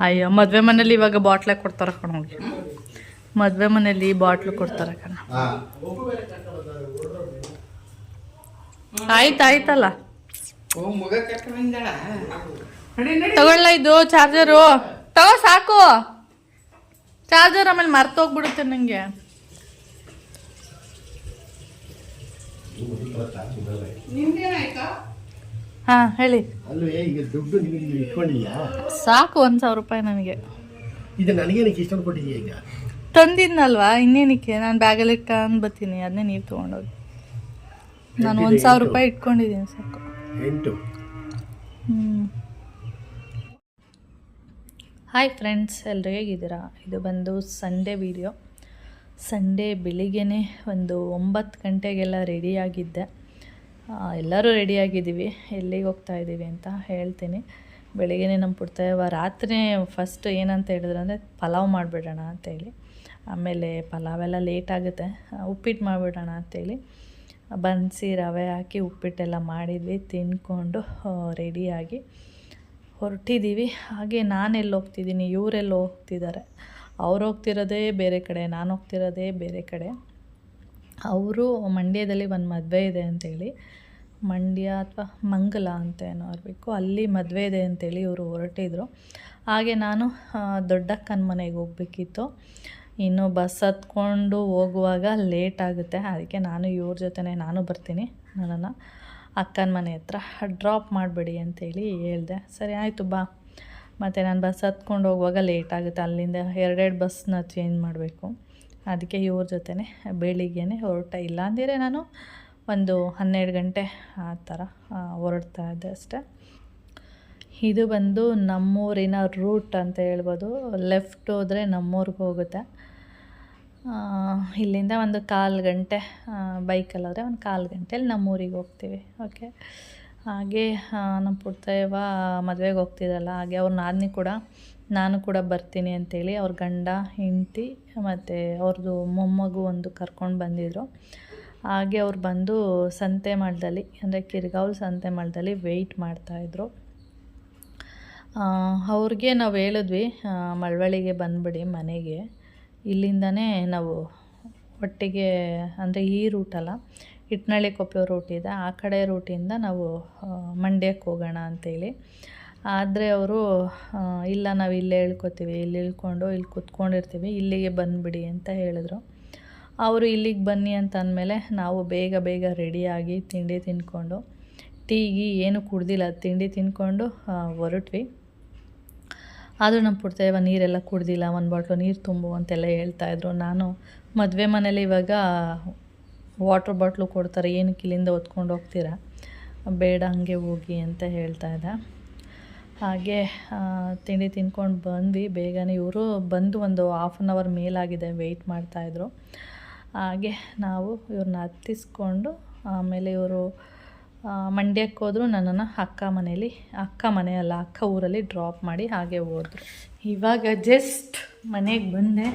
ಅಯ್ಯೋ ಮದುವೆ ಮನೇಲಿ ಇವಾಗ ಬಾಟ್ಲೆ ಕೊಡ್ತಾರ ಕಣೋಗಿ. ಮದುವೆ ಮನೇಲಿ ಬಾಟ್ಲು ಕೊಡ್ತಾರ ಕಣ. ಆಯ್ತಲ್ಲ ತಗೊಳ್ಳ. ಇದು ಚಾರ್ಜರು ತಗೋ ಸಾಕು. ಚಾರ್ಜರ್ ಆಮೇಲೆ ಮರ್ತೋಗ್ಬಿಡುತ್ತೆ ನಂಗೆ. ಹಾ ಹೇಳಿ. ಸಾಕು 1,000 ರೂಪಾಯಿ ನನಗೆ. ತಂದಿದ್ನಲ್ವಾ ಇನ್ನೇನಕ್ಕೆ. ನಾನು ಬ್ಯಾಗಲ್ಲಿ ಇಟ್ಕೊಂಡು ಬರ್ತೀನಿ, ಅದನ್ನೇ ನೀವು ತೊಗೊಂಡೋಗಿ. ನಾನು 1,000 ರೂಪಾಯಿ ಇಟ್ಕೊಂಡಿದ್ದೀನಿ ಸಾಕು. ಹಾಯ್ ಫ್ರೆಂಡ್ಸ್, ಎಲ್ಲರೂ ಹೇಗಿದ್ದೀರಾ? ಇದು ಬಂದು ಸಂಡೇ ವಿಡಿಯೋ. ಸಂಡೇ ಬೆಳಿಗ್ಗೆನೇ ಒಂದು 9 ಗಂಟೆಗೆಲ್ಲ ರೆಡಿಯಾಗಿದ್ದೆ. ಎಲ್ಲರೂ ರೆಡಿಯಾಗಿದ್ದೀವಿ. ಎಲ್ಲಿಗೆ ಹೋಗ್ತಾಯಿದ್ದೀವಿ ಅಂತ ಹೇಳ್ತೀನಿ. ಬೆಳಿಗ್ಗೆನೇ ನಮ್ಮ ಪುಡ್ತಾಯವ ರಾತ್ರಿ ಫಸ್ಟ್ ಏನಂತ ಹೇಳಿದ್ರು ಅಂದರೆ ಪಲಾವ್ ಮಾಡಿಬಿಡೋಣ ಅಂತೇಳಿ. ಆಮೇಲೆ ಪಲಾವೆಲ್ಲ ಲೇಟ್ ಆಗುತ್ತೆ, ಉಪ್ಪಿಟ್ಟು ಮಾಡಿಬಿಡೋಣ ಅಂತೇಳಿ ಬನ್ಸಿ ರವೆ ಹಾಕಿ ಉಪ್ಪಿಟ್ಟೆಲ್ಲ ಮಾಡಿದ್ವಿ. ತಿಂದ್ಕೊಂಡು ರೆಡಿಯಾಗಿ ಹೊರಟಿದ್ದೀವಿ. ಹಾಗೆ ನಾನೆಲ್ಲಿ ಹೋಗ್ತಿದ್ದೀನಿ, ಇವರೆಲ್ಲ ಹೋಗ್ತಿದ್ದಾರೆ. ಅವ್ರು ಹೋಗ್ತಿರೋದೇ ಬೇರೆ ಕಡೆ, ನಾನು ಹೋಗ್ತಿರೋದೇ ಬೇರೆ ಕಡೆ. ಅವರು ಮಂಡ್ಯದಲ್ಲಿ ಒಂದು ಮದುವೆ ಇದೆ ಅಂಥೇಳಿ, ಮಂಡ್ಯ ಅಥವಾ ಮಂಗಲ ಅಂತ ಏನೋ ಇರಬೇಕು, ಅಲ್ಲಿ ಮದುವೆ ಇದೆ ಅಂಥೇಳಿ ಇವರು ಹೊರಟಿದ್ರು. ಹಾಗೆ ನಾನು ದೊಡ್ಡಕ್ಕನ ಮನೆಗೆ ಹೋಗ್ಬೇಕಿತ್ತು. ಇನ್ನು ಬಸ್ ಹತ್ಕೊಂಡು ಹೋಗುವಾಗ ಲೇಟ್ ಆಗುತ್ತೆ. ಅದಕ್ಕೆ ನಾನು ಇವ್ರ ಜೊತೆನೇ ನಾನು ಬರ್ತೀನಿ, ನನ್ನನ್ನು ಅಕ್ಕನ ಮನೆ ಹತ್ರ ಡ್ರಾಪ್ ಮಾಡಿಬಿಡಿ ಅಂತೇಳಿ ಹೇಳಿದೆ. ಸರಿ ಆಯಿತು ಬಾ. ಮತ್ತು ನಾನು ಬಸ್ ಹತ್ಕೊಂಡು ಹೋಗುವಾಗ ಲೇಟ್ ಆಗುತ್ತೆ, ಅಲ್ಲಿಂದ 2 ಬಸ್ನ ಚೇಂಜ್ ಮಾಡಬೇಕು. ಅದಕ್ಕೆ ಇವ್ರ ಜೊತೆನೇ ಬೆಳಿಗ್ಗೆನೇ ಹೊರಟ. ಇಲ್ಲಾಂದಿರೆ ನಾನು ಒಂದು 12 ಗಂಟೆ ಆ ಥರ ಹೊರಡ್ತಾ ಇದ್ದೆ ಅಷ್ಟೆ. ಇದು ಬಂದು ನಮ್ಮೂರಿನ ರೂಟ್ ಅಂತ ಹೇಳ್ಬೋದು. ಲೆಫ್ಟ್ ಹೋದರೆ ನಮ್ಮೂರಿಗೆ ಹೋಗುತ್ತೆ. ಇಲ್ಲಿಂದ ಒಂದು 1/4 ಗಂಟೆ, ಬೈಕಲ್ಲಾದರೆ ಒಂದು 1/4 ಗಂಟೆಯಲ್ಲಿ ನಮ್ಮೂರಿಗೆ ಹೋಗ್ತೀವಿ. ಓಕೆ. ಹಾಗೆ ನಮ್ಮ ಪುಡ್ತಾಯವ ಮದುವೆಗೆ ಹೋಗ್ತಿದ್ದಲ್ಲ, ಹಾಗೆ ಅವ್ರ ನಾದಿನಿ ಕೂಡ ನಾನು ಕೂಡ ಬರ್ತೀನಿ ಅಂತೇಳಿ ಅವ್ರ ಗಂಡ ಹೆಂಡತಿ ಮತ್ತು ಅವ್ರದ್ದು ಮೊಮ್ಮಗು ಒಂದು ಕರ್ಕೊಂಡು ಬಂದಿದ್ದರು. ಹಾಗೆ ಅವ್ರು ಬಂದು ಸಂತೆಮಾಳದಲ್ಲಿ, ಅಂದರೆ ಕಿರ್ಗಾವ್ಲು ಸಂತೆಮಾಳದಲ್ಲಿ ವೆಯ್ಟ್ ಮಾಡ್ತಾಯಿದ್ರು. ಅವ್ರಿಗೆ ನಾವು ಹೇಳಿದ್ವಿ ಮಳವಳ್ಳಿಗೆ ಬಂದುಬಿಡಿ ಮನೆಗೆ, ಇಲ್ಲಿಂದನೇ ನಾವು ಒಟ್ಟಿಗೆ, ಅಂದರೆ ಈ ರೂಟಲ್ಲ, ಇಟ್ನಳ್ಳಿ ಕೊಪ್ಪೆ ರೂಟ್ ಇದೆ, ಆ ಕಡೆ ರೂಟಿಂದ ನಾವು ಮಂಡ್ಯಕ್ಕೆ ಹೋಗೋಣ ಅಂತೇಳಿ. ಆದರೆ ಅವರು ಇಲ್ಲ, ನಾವು ಇಲ್ಲೇ ಇಳ್ಕೊತೀವಿ, ಇಲ್ಲಿ ಇಳ್ಕೊಂಡು ಇಲ್ಲಿ ಕೂತ್ಕೊಂಡಿರ್ತೀವಿ, ಇಲ್ಲಿಗೆ ಬಂದುಬಿಡಿ ಅಂತ ಹೇಳಿದ್ರು. ಅವರು ಇಲ್ಲಿಗೆ ಬನ್ನಿ ಅಂತ ಅಂದಮೇಲೆ ನಾವು ಬೇಗ ರೆಡಿಯಾಗಿ ತಿಂಡಿ ತಿಂದ್ಕೊಂಡು, ಟೀಗಿ ಏನು ಕುಡ್ದಿಲ್ಲ, ತಿಂಡಿ ತಿಂದ್ಕೊಂಡು ಹೊರಟ್ವಿ. ಆದರೂ ನಮ್ಮ ಪುಡ್ತಾಯವ ನೀರೆಲ್ಲ ಕುಡ್ದಿಲ್ಲ, 1 ಬಾಟ್ಲು ನೀರು ತುಂಬು ಅಂತೆಲ್ಲ ಹೇಳ್ತಾಯಿದ್ರು. ನಾನು ಮದುವೆ ಮನೇಲಿ ಇವಾಗ ವಾಟ್ರ್ ಬಾಟ್ಲು ಕೊಡ್ತಾರೆ, ಏನಕ್ಕೆ ಇಲ್ಲಿಂದ ಹೊತ್ಕೊಂಡು ಹೋಗ್ತೀರಾ, ಬೇಡ ಹಾಗೆ ಹೋಗಿ ಅಂತ ಹೇಳ್ತಾಯಿದ್ದೆ. ಹಾಗೆ ತಿಂಡಿ ತಿಂದ್ಕೊಂಡು ಬಂದ್ವಿ ಬೇಗನೆ. ಇವರು ಬಂದು ಒಂದು 1/2 ಅವರ್ ಮೇಲಾಗಿದೆ ವೆಯ್ಟ್ ಮಾಡ್ತಾಯಿದ್ರು. ಹಾಗೆ ನಾವು ಇವ್ರನ್ನ ಹತ್ತಿಸ್ಕೊಂಡು ಆಮೇಲೆ ಇವರು ಮಂಡ್ಯಕ್ಕೆ ಹೋದರು. ನನ್ನನ್ನು ಅಕ್ಕ ಊರಲ್ಲಿ ಡ್ರಾಪ್ ಮಾಡಿ ಹಾಗೆ ಹೋದರು. ಇವಾಗ ಜಸ್ಟ್ ಮನೆಗೆ ಬಂದೆ.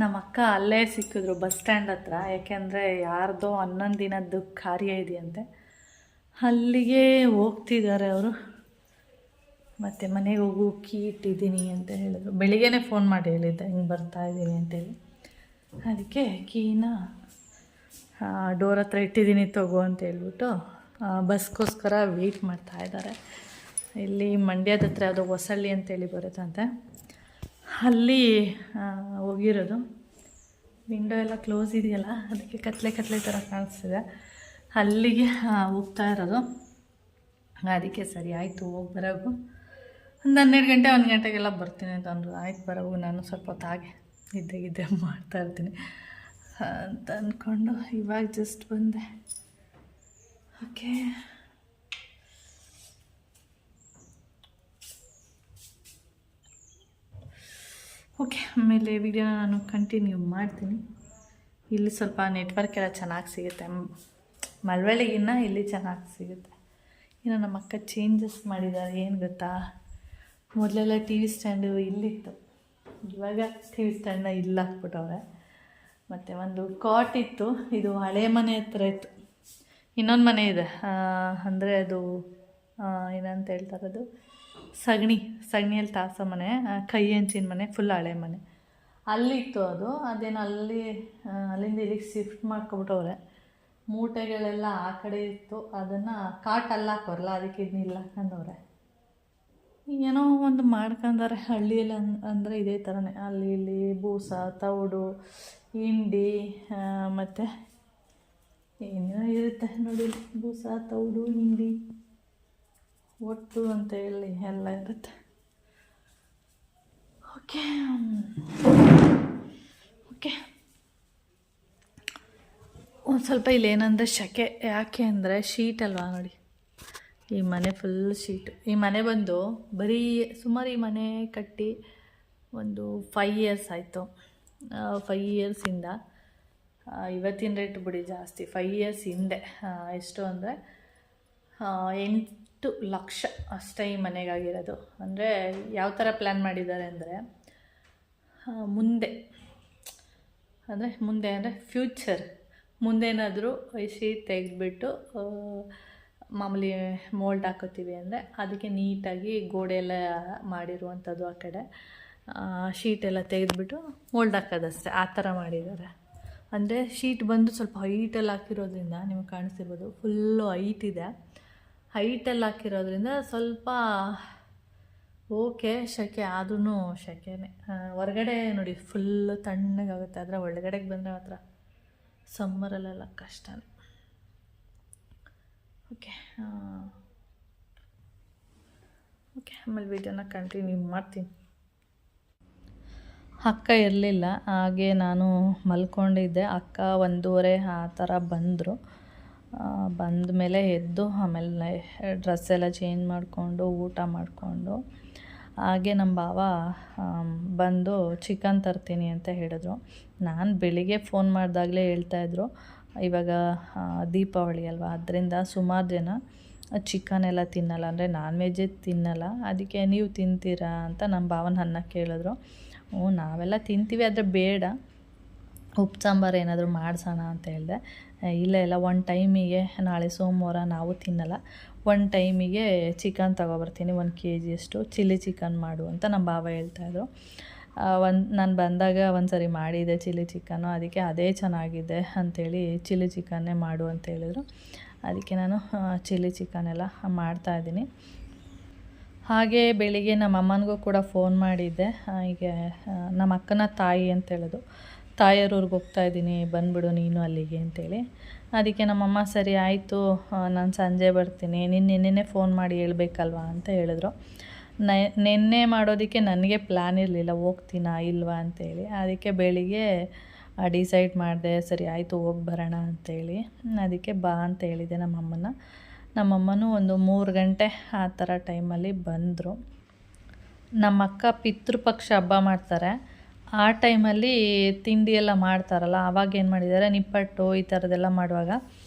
ನಮ್ಮ ಅಕ್ಕ ಅಲ್ಲೇ ಸಿಕ್ಕಿದ್ರು ಬಸ್ ಸ್ಟ್ಯಾಂಡ್ ಹತ್ರ. ಯಾಕೆಂದರೆ ಯಾರ್ದೋ 11 ದಿನದ್ದು ಕಾರ್ಯ ಇದೆಯಂತೆ, ಅಲ್ಲಿಗೆ ಹೋಗ್ತಿದ್ದಾರೆ ಅವರು. ಮತ್ತು ಮನೆಗೆ ಹೋಗು, ಕೀ ಇಟ್ಟಿದ್ದೀನಿ ಅಂತ ಹೇಳಿದ್ರು. ಬೆಳಿಗ್ಗೆನೇ ಫೋನ್ ಮಾಡಿ ಹೇಳಿದ್ದೆ ಹಿಂಗೆ ಬರ್ತಾಯಿದ್ದೀನಿ ಅಂತೇಳಿ. ಅದಕ್ಕೆ ಕೀನ ಡೋರ್ ಹತ್ರ ಇಟ್ಟಿದ್ದೀನಿ ತಗೋ ಅಂತ ಹೇಳ್ಬಿಟ್ಟು ಬಸ್ಗೋಸ್ಕರ ವೆಯ್ಟ್ ಮಾಡ್ತಾಯಿದ್ದಾರೆ. ಇಲ್ಲಿ ಮಂಡ್ಯದ ಹತ್ರ ಯಾವುದೋ ಹೊಸಳ್ಳಿ ಅಂತೇಳಿ ಬರುತ್ತಂತೆ, ಅಲ್ಲಿ ಹೋಗಿರೋದು. ವಿಂಡೋ ಎಲ್ಲ ಕ್ಲೋಸ್ ಇದೆಯಲ್ಲ, ಅದಕ್ಕೆ ಕತ್ಲೆ ಥರ ಕಾಣಿಸ್ತಿದೆ. ಅಲ್ಲಿಗೆ ಹೋಗ್ತಾ ಇರೋದು. ಅದಕ್ಕೆ ಸರಿ ಆಯಿತು ಹೋಗಿ ಬರೋಗು, ಒಂದು 12 ಗಂಟೆ 1 ಗಂಟೆಗೆಲ್ಲ ಬರ್ತೀನಿ ಅಂತ ಅಂದರು. ಆಯ್ತು ಬರೋಗು, ನಾನು ಸ್ವಲ್ಪ ಹೊತ್ತು ಹಾಗೆ ನಿದ್ದೆ ಮಾಡ್ತಾಯಿರ್ತೀನಿ ಅಂತ ಅಂದ್ಕೊಂಡು ಇವಾಗ ಜಸ್ಟ್ ಬಂದೆ. ಓಕೆ ಆಮೇಲೆ ವಿಡಿಯೋನ ನಾನು ಕಂಟಿನ್ಯೂ ಮಾಡ್ತೀನಿ. ಇಲ್ಲಿ ಸ್ವಲ್ಪ ನೆಟ್ವರ್ಕ್ ಎಲ್ಲ ಚೆನ್ನಾಗಿ ಸಿಗುತ್ತೆ, ಮಳವಳ್ಳಿಗಿನ್ನ ಇಲ್ಲಿ ಚೆನ್ನಾಗಿ ಸಿಗುತ್ತೆ. ಇನ್ನು ನಮ್ಮ ಅಕ್ಕ ಚೇಂಜಸ್ ಮಾಡಿದ್ದಾರೆ. ಏನು ಗೊತ್ತಾ, ಮೊದಲೆಲ್ಲ ಟಿ ವಿ ಸ್ಟ್ಯಾಂಡು ಇಲ್ಲಿತ್ತು, ಇವಾಗ ಟಿ ವಿ ಸ್ಟ್ಯಾಂಡನ್ನ ಇಲ್ಲಿ ಹಾಕ್ಬಿಟ್ಟವ್ರೆ. ಮತ್ತು ಒಂದು ಕಾಟ್ ಇತ್ತು, ಇದು ಹಳೆ ಮನೆ ಹತ್ರ ಇತ್ತು. ಇನ್ನೊಂದು ಮನೆ ಇದೆ, ಅಂದರೆ ಅದು ಏನಂತ ಹೇಳ್ತಾ ಇರೋದು, ಸಗಣಿಯಲ್ಲಿ ತಾಸ ಮನೆ, ಕೈ ಹೆಂಚಿನ ಮನೆ, ಫುಲ್ ಹಳೆ ಮನೆ ಅಲ್ಲಿತ್ತು. ಅದೇನು ಅಲ್ಲಿಂದ ಇಲ್ಲಿಗೆ ಶಿಫ್ಟ್ ಮಾಡ್ಕೊಬಿಟ್ಟವ್ರೆ. ಮೂಟೆಗಳೆಲ್ಲ ಆ ಕಡೆ ಇತ್ತು, ಅದನ್ನು ಕಾಟಲ್ಲಿ ಹಾಕೋರಲ್ಲ, ಅದಕ್ಕೆ ಇದನ್ನ ಇಲ್ಲ ಹಾಕೊಂಡವ್ರೆ. ಏನೋ ಒಂದು ಮಾಡ್ಕೊಂಡಾರೆ ಹಳ್ಳಿಯಲ್ಲಿ. ಅಂದರೆ ಇದೇ ಥರನೇ ಅಲ್ಲಿ ಇಲ್ಲಿ ಬೂಸ, ತೌಡು, ಹಿಂಡಿ, ಮತ್ತು ಏನೇನೋ ಇರುತ್ತೆ ನೋಡಿ, ಬೂಸ, ತೌಡು, ಹಿಂಡಿ, ಒಟ್ಟು ಅಂತ ಹೇಳಿ ಎಲ್ಲ ಇರುತ್ತೆ. ಓಕೆ ಒಂದು ಸ್ವಲ್ಪ ಇಲ್ಲೇನಂದರೆ ಶೆಕೆ. ಯಾಕೆ ಅಂದರೆ ಶೀಟ್ ಅಲ್ವಾ ನೋಡಿ, ಈ ಮನೆ ಫುಲ್ ಶೀಟು. ಈ ಮನೆ ಬಂದು ಸುಮಾರು ಈ ಮನೆ ಕಟ್ಟಿ ಒಂದು 5 years ಆಯಿತು. 5 yearsಯಿಂದ ಇವತ್ತಿನ ರೇಟ್ ಬಿಡಿ ಜಾಸ್ತಿ. 5 years ಹಿಂದೆ ಎಷ್ಟು ಅಂದರೆ 8 ಲಕ್ಷ ಅಷ್ಟೇ ಈ ಮನೆಗಾಗಿರೋದು. ಅಂದರೆ ಯಾವ ಥರ ಪ್ಲ್ಯಾನ್ ಮಾಡಿದ್ದಾರೆ ಅಂದರೆ ಮುಂದೆ ಫ್ಯೂಚರ್ ಮುಂದೇನಾದರೂ ಈ ಶೀಟ್ ತೆಗೆದುಬಿಟ್ಟು ಮಾಮೂಲಿ ಮೋಲ್ಡ್ ಹಾಕೋತೀವಿ ಅಂದರೆ ಅದಕ್ಕೆ ನೀಟಾಗಿ ಗೋಡೆ ಎಲ್ಲ ಮಾಡಿರುವಂಥದ್ದು, ಆ ಕಡೆ ಶೀಟೆಲ್ಲ ತೆಗೆದುಬಿಟ್ಟು ಮೋಲ್ಡ್ ಹಾಕೋದಷ್ಟೇ, ಆ ಥರ ಮಾಡಿದ್ದಾರೆ. ಅಂದರೆ ಶೀಟ್ ಬಂದು ಸ್ವಲ್ಪ ಹೈಟಲ್ಲಿ ಹಾಕಿರೋದ್ರಿಂದ ನಿಮಗೆ ಕಾಣಿಸ್ತಿರ್ಬೋದು, ಫುಲ್ಲು ಹೈಟ್ ಇದೆ. ಹೈಟಲ್ಲಿ ಹಾಕಿರೋದ್ರಿಂದ ಸ್ವಲ್ಪ ಓಕೆ ಶೆಕೆ, ಆದ್ರೂ ಶೆಕೆನೇ. ಹೊರಗಡೆ ನೋಡಿ ಫುಲ್ಲು ತಣ್ಣಗಾಗುತ್ತೆ, ಆದರೆ ಒಳಗಡೆಗೆ ಬಂದರೆ ಮಾತ್ರ ಸಮ್ಮರಲ್ಲೆಲ್ಲ ಕಷ್ಟನೇ. ಓಕೆ ಆಮೇಲೆ ವೀಡಿಯೋನ ಕಂಟಿನ್ಯೂ ಮಾಡ್ತೀನಿ. ಅಕ್ಕ ಇರಲಿಲ್ಲ, ಹಾಗೆ ನಾನು ಮಲ್ಕೊಂಡಿದ್ದೆ. ಅಕ್ಕ 1:30 ಆ ಥರ ಬಂದರು. ಬಂದ ಮೇಲೆ ಎದ್ದು ಆಮೇಲೆ ಡ್ರೆಸ್ ಎಲ್ಲ ಚೇಂಜ್ ಮಾಡಿಕೊಂಡು ಊಟ ಮಾಡಿಕೊಂಡು, ಹಾಗೆ ನಮ್ಮ ಭಾವ ಬಂದು ಚಿಕನ್ ತರ್ತೀನಿ ಅಂತ ಹೇಳಿದ್ರು. ನಾನು ಬೆಳಿಗ್ಗೆ ಫೋನ್ ಮಾಡಿದಾಗಲೇ ಹೇಳ್ತಾಯಿದ್ರು, ಇವಾಗ ದೀಪಾವಳಿ ಅಲ್ವಾ, ಅದರಿಂದ ಸುಮಾರು ಜನ ಚಿಕನ್ ಎಲ್ಲ ತಿನ್ನಲ್ಲ, ಅಂದರೆ ನಾನ್ ವೆಜ್ಜೇ ತಿನ್ನಲ್ಲ. ಅದಕ್ಕೆ ನೀವು ತಿಂತೀರಾ ಅಂತ ನಮ್ಮ ಭಾವ ನನ್ನ ಕೇಳಿದ್ರು. ನಾವೆಲ್ಲ ತಿಂತೀವಿ, ಆದರೆ ಬೇಡ, ಉಪ್ಪು ಸಾಂಬಾರು ಏನಾದರೂ ಮಾಡಿಸೋಣ ಅಂತ ಹೇಳಿದೆ. ಇಲ್ಲ ಒಂದು ಟೈಮಿಗೆ, ನಾಳೆ ಸೋಮವಾರ ನಾವು ತಿನ್ನಲ್ಲ, ಒಂದು ಟೈಮಿಗೆ ಚಿಕನ್ ತೊಗೊಬರ್ತೀನಿ 1 kg ಅಷ್ಟು, ಚಿಲ್ಲಿ ಚಿಕನ್ ಮಾಡು ಅಂತ ನಮ್ಮ ಭಾವ ಹೇಳ್ತಾಯಿದ್ರು. ನಾನು ಬಂದಾಗ ಒಂದು ಸರಿ ಮಾಡಿದ್ದೆ ಚಿಲ್ಲಿ ಚಿಕನ್ನು, ಅದಕ್ಕೆ ಅದೇ ಚೆನ್ನಾಗಿದೆ ಅಂಥೇಳಿ ಚಿಲ್ಲಿ ಚಿಕನ್ನೇ ಮಾಡು ಅಂತ ಹೇಳಿದರು. ಅದಕ್ಕೆ ನಾನು ಚಿಲ್ಲಿ ಚಿಕನೆಲ್ಲ ಮಾಡ್ತಾಯಿದ್ದೀನಿ. ಹಾಗೆ ಬೆಳಿಗ್ಗೆ ನಮ್ಮ ಅಮ್ಮನಿಗೂ ಕೂಡ ಫೋನ್ ಮಾಡಿದ್ದೆ. ಹೀಗೆ ನಮ್ಮ ಅಕ್ಕನ ತಾಯಿ ಅಂತ ಹೇಳೋದು, ತಾಯಿಯವ್ರಿಗೆ ಹೋಗ್ತಾಯಿದ್ದೀನಿ, ಬಂದುಬಿಡು ನೀನು ಅಲ್ಲಿಗೆ ಅಂತೇಳಿ. ಅದಕ್ಕೆ ನಮ್ಮಮ್ಮ ಸರಿ ಆಯಿತು, ನಾನು ಸಂಜೆ ಬರ್ತೀನಿ, ನಿನ್ನೆ ಫೋನ್ ಮಾಡಿ ಹೇಳ್ಬೇಕಲ್ವಾ ಅಂತ ಹೇಳಿದ್ರು. ನಿನ್ನೆ ಮಾಡೋದಕ್ಕೆ ನನಗೆ ಪ್ಲ್ಯಾನ್ ಇರಲಿಲ್ಲ, ಹೋಗ್ತೀನಾ ಇಲ್ವಾ ಅಂತೇಳಿ. ಅದಕ್ಕೆ ಬೆಳಿಗ್ಗೆ ಡಿಸೈಡ್ ಮಾಡಿದೆ, ಸರಿ ಆಯಿತು ಹೋಗಿ ಬರೋಣ ಅಂತೇಳಿ. ಅದಕ್ಕೆ ಬಾ ಅಂತ ಹೇಳಿದೆ ನಮ್ಮಮ್ಮನೂ ಒಂದು 3 ಗಂಟೆ ಆ ಥರ ಟೈಮಲ್ಲಿ ಬಂದರು. ನಮ್ಮ ಅಕ್ಕ ಪಿತೃಪಕ್ಷ ಹಬ್ಬ ಮಾಡ್ತಾರೆ, ಆ ಟೈಮಲ್ಲಿ ತಿಂಡಿ ಎಲ್ಲ ಮಾಡ್ತಾರಲ್ಲ, ಆವಾಗ ಏನು ಮಾಡಿದ್ದಾರೆ, ನಿಪ್ಪಟ್ಟು ಈ ಥರದ್ದೆಲ್ಲ ಮಾಡುವಾಗ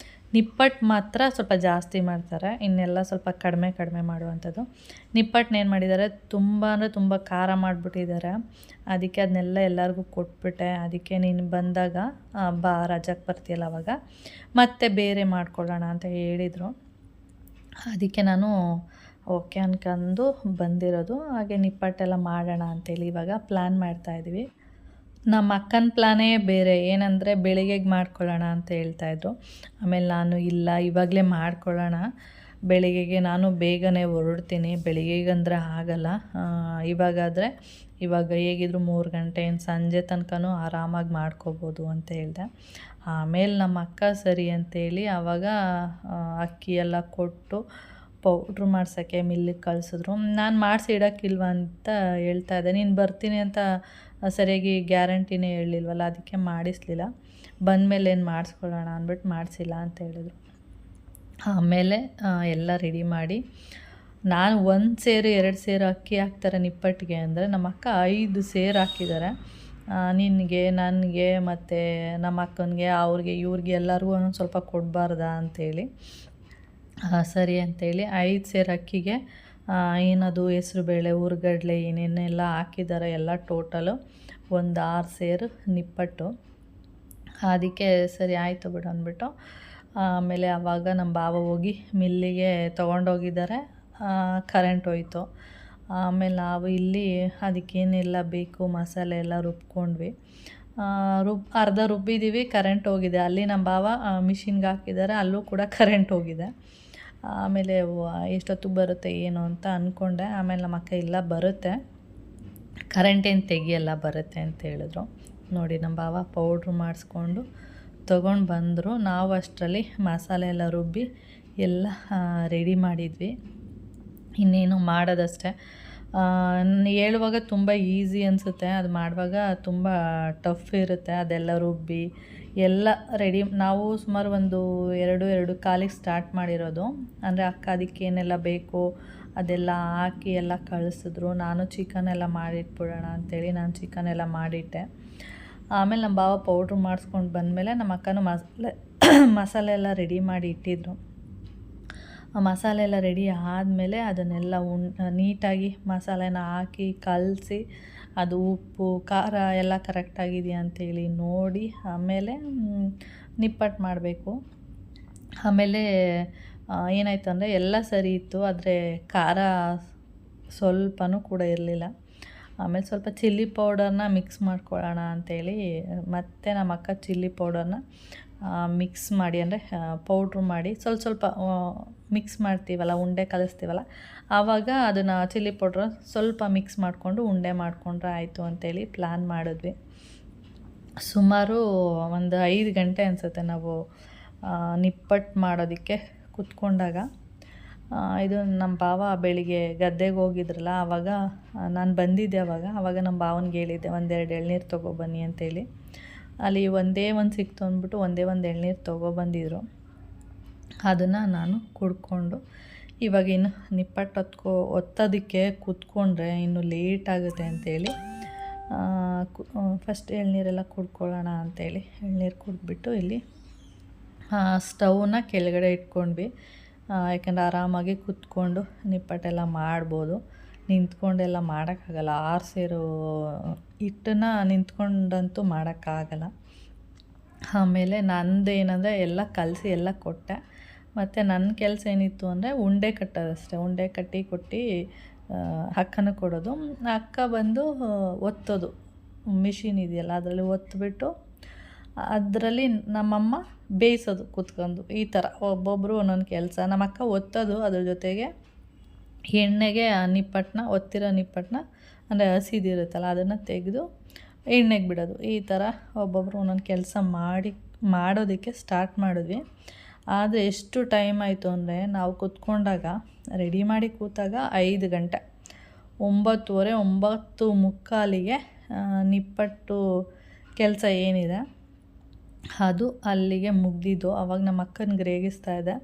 ನಿಪ್ಪಟ್ಟು ಮಾತ್ರ ಸ್ವಲ್ಪ ಜಾಸ್ತಿ ಮಾಡ್ತಾರೆ, ಇನ್ನೆಲ್ಲ ಸ್ವಲ್ಪ ಕಡಿಮೆ ಮಾಡುವಂಥದ್ದು. ನಿಪ್ಪಟ್ಟನ್ನ ಏನು ಮಾಡಿದ್ದಾರೆ, ತುಂಬ ಖಾರ ಮಾಡಿಬಿಟ್ಟಿದ್ದಾರೆ. ಅದಕ್ಕೆ ಅದನ್ನೆಲ್ಲ ಎಲ್ಲರಿಗೂ ಕೊಟ್ಬಿಟ್ಟೆ. ಅದಕ್ಕೆ ನೀನು ಬಂದಾಗ ಬಾ, ರಜಕ್ಕೆ ಬರ್ತೀಯಲ್ಲ ಅವಾಗ ಮತ್ತೆ ಬೇರೆ ಮಾಡ್ಕೊಳ್ಳೋಣ ಅಂತ ಹೇಳಿದರು. ಅದಕ್ಕೆ ನಾನು ಓಕೆ ಅನ್ಕೊಂಡು ಬಂದಿರೋದು. ಹಾಗೆ ನಿಪ್ಪಟ್ಟೆಲ್ಲ ಮಾಡೋಣ ಅಂತೇಳಿ ಇವಾಗ ಪ್ಲ್ಯಾನ್ ಮಾಡ್ತಾಯಿದ್ವಿ. ನಮ್ಮ ಅಕ್ಕನ ಪ್ಲ್ಯಾನೇ ಬೇರೆ, ಏನಂದರೆ ಬೆಳಿಗ್ಗೆಗೆ ಮಾಡ್ಕೊಳ್ಳೋಣ ಅಂತ ಹೇಳ್ತಾಯಿದ್ರು. ಆಮೇಲೆ ನಾನು ಇಲ್ಲ, ಇವಾಗಲೇ ಮಾಡ್ಕೊಳ್ಳೋಣ, ಬೆಳಿಗ್ಗೆಗೆ ನಾನು ಬೇಗನೆ ಹೊರಡ್ತೀನಿ, ಬೆಳಿಗ್ಗೆಗಂದರೆ ಆಗಲ್ಲ, ಇವಾಗ ಹೇಗಿದ್ರು 3 ಗಂಟೆ, ಸಂಜೆ ತನಕನೂ ಆರಾಮಾಗಿ ಮಾಡ್ಕೋಬೋದು ಅಂತ ಹೇಳಿದೆ. ಆಮೇಲೆ ನಮ್ಮ ಅಕ್ಕ ಸರಿ ಅಂತೇಳಿ ಆವಾಗ ಅಕ್ಕಿ ಎಲ್ಲ ಕೊಟ್ಟು ಪೌಡ್ರ್ ಮಾಡ್ಸೋಕ್ಕೆ ಮಿಲ್ಲಿಗೆ ಕಳಿಸಿದ್ರು. ನಾನು ಮಾಡಿಸಿ ಇಡೋಕ್ಕಿಲ್ವ ಅಂತ ಹೇಳ್ತಾಯಿದ್ದೆ. ನೀನು ಬರ್ತೀನಿ ಅಂತ ಸರಿಯಾಗಿ ಗ್ಯಾರಂಟಿನೇ ಹೇಳಿಲ್ವಲ್ಲ, ಅದಕ್ಕೆ ಮಾಡಿಸ್ಲಿಲ್ಲ, ಬಂದಮೇಲೆ ಏನು ಮಾಡಿಸ್ಕೊಳ್ಳೋಣ ಅಂದ್ಬಿಟ್ಟು ಮಾಡಿಸಿಲ್ಲ ಅಂತ ಹೇಳಿದ್ರು. ಆಮೇಲೆ ಎಲ್ಲ ರೆಡಿ ಮಾಡಿ, ನಾನು 1 ಸೇರು 2 ಸೇರು ಅಕ್ಕಿ ಹಾಕ್ತಾರೆ ನಿಪ್ಪಟ್ಟಿಗೆ ಅಂದರೆ, ನಮ್ಮ ಅಕ್ಕ 5 ಸೇರು ಹಾಕಿದ್ದಾರೆ. ನಿನಗೆ, ನನಗೆ ಮತ್ತು ನಮ್ಮ ಅಕ್ಕನಿಗೆ, ಅವ್ರಿಗೆ ಇವ್ರಿಗೆ ಎಲ್ಲರಿಗೂ ಒಂದೊಂದು ಸ್ವಲ್ಪ ಕೊಡಬಾರ್ದಾ ಅಂಥೇಳಿ ಸರಿ ಅಂಥೇಳಿ 5 ಸೇರು ಅಕ್ಕಿಗೆ ಏನದು ಹೆಸ್ರುಬೇಳೆ, ಹುರ್ಗಡ್ಲೆ ಏನೇನೆಲ್ಲ ಹಾಕಿದ್ದಾರೆ, ಎಲ್ಲ ಟೋಟಲು ಒಂದು 6 ಸೇರು ನಿಪ್ಪಟ್ಟು. ಅದಕ್ಕೆ ಸರಿ ಆಯಿತು ಬಿಡು ಅಂದ್ಬಿಟ್ಟು ಆಮೇಲೆ ಆವಾಗ ನಮ್ಮ ಭಾವ ಹೋಗಿ ಮಿಲ್ಲಿಗೆ ತೊಗೊಂಡೋಗಿದ್ದಾರೆ. ಕರೆಂಟ್ ಹೋಯ್ತು. ಆಮೇಲೆ ನಾವು ಇಲ್ಲಿ ಅದಕ್ಕೇನೆಲ್ಲ ಬೇಕು ಮಸಾಲೆ ಎಲ್ಲ ರುಬ್ಕೊಂಡ್ವಿ. ಅರ್ಧ ರುಬ್ಬಿದ್ದೀವಿ, ಕರೆಂಟ್ ಹೋಗಿದೆ. ಅಲ್ಲಿ ನಮ್ಮ ಭಾವ ಮಿಷಿನ್ಗೆ ಹಾಕಿದ್ದಾರೆ, ಅಲ್ಲೂ ಕೂಡ ಕರೆಂಟ್ ಹೋಗಿದೆ. ಆಮೇಲೆ ಎಷ್ಟೊತ್ತಿಗೆ ಬರುತ್ತೆ ಏನು ಅಂತ ಅಂದ್ಕೊಂಡೆ. ಆಮೇಲೆ ನಮ್ಮ ಅಕ್ಕ ಇಲ್ಲ ಬರುತ್ತೆ, ಕರೆಂಟ್ ಏನು ತೆಗಿಯಲ್ಲ, ಬರುತ್ತೆ ಅಂತ ಹೇಳಿದ್ರು. ನೋಡಿ ನಮ್ಮ ಭಾವ ಪೌಡ್ರು ಮಾಡಿಸ್ಕೊಂಡು ತೊಗೊಂಡು ಬಂದರು. ನಾವು ಅಷ್ಟರಲ್ಲಿ ಮಸಾಲೆ ಎಲ್ಲ ರುಬ್ಬಿ ಎಲ್ಲ ರೆಡಿ ಮಾಡಿದ್ವಿ. ಇನ್ನೇನು ಮಾಡೋದಷ್ಟೇ. ಹೇಳುವಾಗ ತುಂಬ ಈಸಿ ಅನಿಸುತ್ತೆ, ಅದು ಮಾಡುವಾಗ ತುಂಬ ಟಫ್ ಇರುತ್ತೆ. ಅದೆಲ್ಲ ರುಬ್ಬಿ ಎಲ್ಲ ರೆಡಿ. ನಾವು ಸುಮಾರು ಒಂದು 2-2:15 ಸ್ಟಾರ್ಟ್ ಮಾಡಿರೋದು. ಅಂದರೆ ಅಕ್ಕ ಅದಕ್ಕೇನೆಲ್ಲ ಬೇಕು ಅದೆಲ್ಲ ಹಾಕಿ ಎಲ್ಲ ಕಳಿಸಿದ್ರು. ನಾನು ಚಿಕನ್ ಎಲ್ಲ ಮಾಡಿಟ್ಬಿಡೋಣ ಅಂಥೇಳಿ ನಾನು ಚಿಕನ್ ಎಲ್ಲ ಮಾಡಿಟ್ಟೆ. ಆಮೇಲೆ ನಮ್ಮ ಭಾವ ಪೌಡ್ರ್ ಮಾಡಿಸ್ಕೊಂಡು ಬಂದಮೇಲೆ ನಮ್ಮ ಅಕ್ಕನೂ ಮಸಾಲೆ ಎಲ್ಲ ರೆಡಿ ಮಾಡಿ ಇಟ್ಟಿದ್ರು. ಮಸಾಲೆ ಎಲ್ಲ ರೆಡಿ ಆದಮೇಲೆ ಅದನ್ನೆಲ್ಲ ನೀಟಾಗಿ ಮಸಾಲೆನ ಹಾಕಿ ಕಲಸಿ, ಅದು ಉಪ್ಪು ಖಾರ ಎಲ್ಲ ಕರೆಕ್ಟಾಗಿದೆಯಾ ಅಂಥೇಳಿ ನೋಡಿ ಆಮೇಲೆ ನಿಪ್ಪಟ್ಟು ಮಾಡಬೇಕು. ಆಮೇಲೆ ಏನಾಯ್ತು ಅಂದರೆ ಎಲ್ಲ ಸರಿ ಇತ್ತು, ಆದರೆ ಖಾರ ಸ್ವಲ್ಪನೂ ಕೂಡ ಇರಲಿಲ್ಲ. ಆಮೇಲೆ ಸ್ವಲ್ಪ ಚಿಲ್ಲಿ ಪೌಡರ್ನ ಮಿಕ್ಸ್ ಮಾಡ್ಕೊಳ್ಳೋಣ ಅಂಥೇಳಿ ಮತ್ತೆ ನಮ್ಮ ಅಕ್ಕ ಚಿಲ್ಲಿ ಪೌಡರ್ನ ಮಿಕ್ಸ್ ಮಾಡಿ, ಅಂದರೆ ಪೌಡ್ರು ಮಾಡಿ ಸ್ವಲ್ಪ ಮಿಕ್ಸ್ ಮಾಡ್ತೀವಲ್ಲ, ಉಂಡೆ ಕಲಿಸ್ತೀವಲ್ಲ, ಆವಾಗ ಅದನ್ನು ಚಿಲ್ಲಿ ಪೌಡ್ರ್ ಸ್ವಲ್ಪ ಮಿಕ್ಸ್ ಮಾಡಿಕೊಂಡು ಉಂಡೆ ಮಾಡಿಕೊಂಡ್ರೆ ಆಯಿತು ಅಂಥೇಳಿ ಪ್ಲ್ಯಾನ್ ಮಾಡಿದ್ವಿ. ಸುಮಾರು ಒಂದು 5 ಗಂಟೆ ಅನಿಸುತ್ತೆ ನಾವು ನಿಪ್ಪಟ್ಟು ಮಾಡೋದಕ್ಕೆ ಕೂತ್ಕೊಂಡಾಗ. ಇದು ನಮ್ಮ ಭಾವ ಬೆಳಿಗ್ಗೆ ಗದ್ದೆಗೆ ಹೋಗಿದ್ರಲ್ಲ, ಆವಾಗ ನಾನು ಬಂದಿದ್ದೆ. ಆವಾಗ ನಮ್ಮ ಭಾವನಿಗೆ ಹೇಳಿದ್ದೆ 1-2 ಎಳ್ನೀರು ತೊಗೊಬನ್ನಿ ಅಂತೇಳಿ. ಅಲ್ಲಿ ಒಂದೇ ಒಂದು ಸಿಕ್ತು ಅಂದ್ಬಿಟ್ಟು ಒಂದೇ ಒಂದು ಎಳ್ನೀರು ತೊಗೊಬಂದಿದ್ರು. ಅದನ್ನು ನಾನು ಕುಡ್ಕೊಂಡು ಇವಾಗ ಇನ್ನು ನಿಪ್ಪಟ್ಟು ಒತ್ತೋದಕ್ಕೆ ಕೂತ್ಕೊಂಡ್ರೆ ಇನ್ನು ಲೇಟ್ ಆಗುತ್ತೆ ಅಂಥೇಳಿ ಫಸ್ಟ್ ಎಳ್ನೀರೆಲ್ಲ ಕುಡ್ಕೊಳ್ಳೋಣ ಅಂಥೇಳಿ ಎಳ್ನೀರು ಕುಡಿದ್ಬಿಟ್ಟು ಇಲ್ಲಿ ಸ್ಟವ್ನ ಕೆಳಗಡೆ ಇಟ್ಕೊಂಡ್ವಿ. ಯಾಕೆಂದರೆ ಆರಾಮಾಗಿ ಕೂತ್ಕೊಂಡು ನಿಪ್ಪಟ್ಟೆಲ್ಲ ಮಾಡ್ಬೋದು. ನಿಂತ್ಕೊಂಡೆಲ್ಲ ಮಾಡೋಕ್ಕಾಗಲ್ಲ, ಆರಿಸಿರೋ ಹಿಟ್ಟನ್ನು ನಿಂತ್ಕೊಂಡಂತೂ ಮಾಡೋಕ್ಕಾಗಲ್ಲ. ಆಮೇಲೆ ನಂದೇನಂದರೆ ಎಲ್ಲ ಕಲಸಿ ಎಲ್ಲ ಕೊಟ್ಟೆ. ಮತ್ತು ನನ್ನ ಕೆಲಸ ಏನಿತ್ತು ಅಂದರೆ ಉಂಡೆ ಕಟ್ಟೋದಷ್ಟೇ. ಉಂಡೆ ಕೊಟ್ಟು ಅಕ್ಕನ ಕೊಡೋದು. ಅಕ್ಕ ಬಂದು ಒತ್ತೋದು, ಮಿಷಿನ್ ಇದೆಯಲ್ಲ ಅದರಲ್ಲಿ ಒತ್ತಿಬಿಟ್ಟು ಅದರಲ್ಲಿ ನಮ್ಮಮ್ಮ ಬೇಯಿಸೋದು ಕೂತ್ಕೊಂಡು. ಈ ಥರ ಒಬ್ಬೊಬ್ಬರು ಒಂದೊಂದು ಕೆಲಸ. ನಮ್ಮ ಅಕ್ಕ ಒತ್ತೋದು, ಅದ್ರ ಜೊತೆಗೆ ಎಣ್ಣೆಗೆ ಒತ್ತಿರೋ ನಿಪ್ಪಟ್ಟನ್ನ ಅಂದರೆ ಹಸಿದಿರುತ್ತಲ್ಲ ಅದನ್ನು ತೆಗೆದು ಎಣ್ಣೆಗೆ ಬಿಡೋದು. ಈ ಥರ ಒಬ್ಬೊಬ್ಬರು ಒಂದೊಂದು ಕೆಲಸ ಮಾಡೋದಕ್ಕೆ ಸ್ಟಾರ್ಟ್ ಮಾಡಿದ್ವಿ. ಆದರೆ ಎಷ್ಟು ಟೈಮ್ ಆಯಿತು ಅಂದರೆ ನಾವು ಕೂತ್ಕೊಂಡಾಗ ರೆಡಿ ಮಾಡಿ ಕೂತಾಗ 5 ಗಂಟೆ, 9:30, 9:45ಗೆ ನಿಪ್ಪಟ್ಟು ಕೆಲಸ ಏನಿದೆ ಅದು ಅಲ್ಲಿಗೆ ಮುಗ್ದಿದ್ದು. ಆವಾಗ ನಮ್ಮ ಅಕ್ಕನಿಗೆ ರೇಗಿಸ್ತಾ ಇದೆ,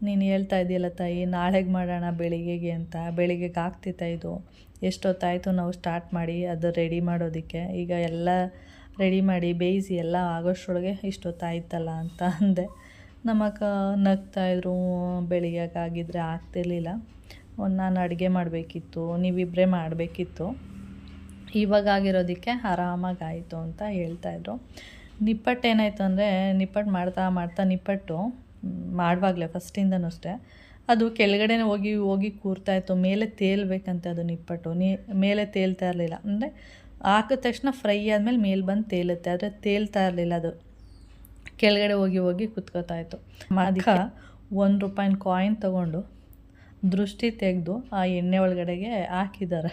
ನೀನು ಹೇಳ್ತಾ ಇದೆಯಲ್ಲ ತಾಯಿ ನಾಳೆಗೆ ಮಾಡೋಣ ಬೆಳಿಗ್ಗೆಗೆ ಅಂತ. ಬೆಳಿಗ್ಗೆಗೆ ಆಗ್ತಿತ್ತ ಇದು, ಎಷ್ಟೊತ್ತಾಯಿತು ನಾವು ಸ್ಟಾರ್ಟ್ ಮಾಡಿ ಅದು ರೆಡಿ ಮಾಡೋದಕ್ಕೆ. ಈಗ ಎಲ್ಲ ರೆಡಿ ಮಾಡಿ ಬೇಯಿಸಿ ಎಲ್ಲ ಆಗೋಷ್ಟರೊಳಗೆ ಇಷ್ಟೊತ್ತಾಯ್ತಲ್ಲ ಅಂತ ಅಂದೆ. ನಮ್ಮ ಅಕ್ಕ ನಗ್ತಾಯಿದ್ರು, ಬೆಳಿಗ್ಗೆಗೆ ಆಗಿದ್ದರೆ ಆಗ್ತಿರ್ಲಿಲ್ಲ, ನಾನು ಅಡುಗೆ ಮಾಡಬೇಕಿತ್ತು, ನೀವಿಬ್ಬರೇ ಮಾಡಬೇಕಿತ್ತು, ಇವಾಗ ಆಗಿರೋದಕ್ಕೆ ಆರಾಮಾಗಿ ಆಯಿತು ಅಂತ ಹೇಳ್ತಾಯಿದ್ರು. ನಿಪ್ಪಟ್ಟು ಏನಾಯಿತು ಅಂದರೆ ನಿಪ್ಪಟ್ಟು ಮಾಡ್ತಾ ನಿಪ್ಪಟ್ಟು ಮಾಡುವಾಗಲೇ ಫಸ್ಟಿಂದನೂ ಅಷ್ಟೇ ಅದು ಕೆಳಗಡೆನೇ ಹೋಗಿ ಕೂರ್ತಾಯಿತ್ತು. ಮೇಲೆ ತೇಲ್ಬೇಕಂತೆ ಅದು ನಿಪ್ಪಟ್ಟು. ಮೇಲೆ ತೇಲ್ತಾ ಇರಲಿಲ್ಲ. ಅಂದರೆ ಹಾಕಿದ ತಕ್ಷಣ ಫ್ರೈ ಆದಮೇಲೆ ಮೇಲೆ ಬಂದು ತೇಲುತ್ತೆ, ಆದರೆ ತೇಲ್ತಾ ಇರಲಿಲ್ಲ, ಅದು ಕೆಳಗಡೆ ಹೋಗಿ ಕುತ್ಕೋತಾಯಿತ್ತು. ಅದಕ್ಕೆ ₹1 ಕಾಯಿನ್ ತೊಗೊಂಡು ದೃಷ್ಟಿ ತೆಗೆದು ಆ ಎಣ್ಣೆ ಒಳಗಡೆಗೆ ಹಾಕಿದ್ದಾರೆ.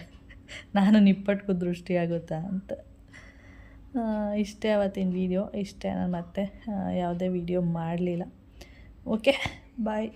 ನಾನು ನಿಪ್ಪಟ್ಟಿಗೂ ದೃಷ್ಟಿ ಆಗುತ್ತಾ ಅಂತ. ಇಷ್ಟೇ ಅವತ್ತಿನ ವೀಡಿಯೋ. ಇಷ್ಟೇ, ನಾನು ಮತ್ತೆ ಯಾವುದೇ ವೀಡಿಯೋ ಮಾಡಲಿಲ್ಲ. ಓಕೆ, ಬಾಯ್.